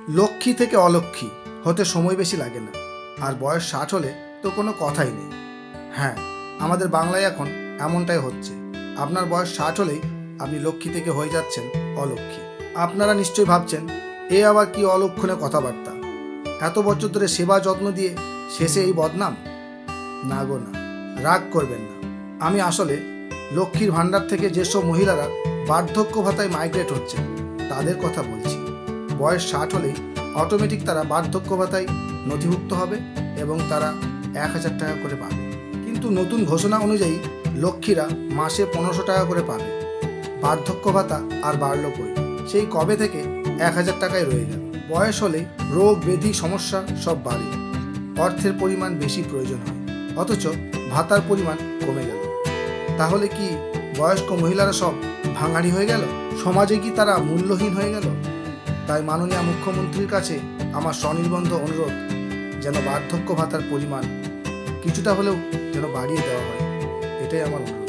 লক্ষ্মী থেকে অলক্ষ্মী হতে সময় বেশি লাগে না, আর বয়স 60 হলে তো কোনো কথাই নেই। হ্যাঁ, আমাদের বাংলায় এখন এমনটাই হচ্ছে। আপনার বয়স 60 হলেই আপনি লক্ষ্মী থেকে হয়ে যাচ্ছেন অলক্ষ্মী। আপনারা নিশ্চয়ই ভাবছেন, এ আবার কি অলক্ষণে কথাবার্তা, এত বছর ধরে সেবা যত্ন দিয়ে শেষে এই বদনাম। না গো না, রাগ করবেন না। আমি আসলে লক্ষ্মীর ভাণ্ডার থেকে যেসব মহিলারা বার্ধক্য ভাতায় মাইগ্রেট হচ্ছে তাদের কথা বলছি। বয়স 60 হলেই অটোমেটিক তারা বার্ধক্য ভাতায় নথিভুক্ত হবে এবং তারা 1000 টাকা করে পাবে। কিন্তু নতুন ঘোষণা অনুযায়ী লক্ষ্মীরা মাসে 1500 টাকা করে পাবে। বার্ধক্য ভাতা আর বাড়ল কই, সেই কবে থেকে 1000 টাকায় রয়ে গেল। বয়স হলে রোগ ব্যাধি সমস্যা সব বাড়ে, অর্থের পরিমাণ বেশি প্রয়োজন হয়, অথচ ভাতার পরিমাণ কমে গেল। তাহলে কি বয়স্ক মহিলারা সব ভাঙাড়ি হয়ে গেল? সমাজে কি তারা মূল্যহীন হয়ে গেল? তাই মাননীয় মুখ্যমন্ত্রীর কাছে আমার স্বনির্বন্ধ অনুরোধ, যেন বার্ধক্য ভাতার পরিমাণ কিছুটা হলেও যেন বাড়িয়ে দেওয়া হয়, এটাই আমার অনুরোধ।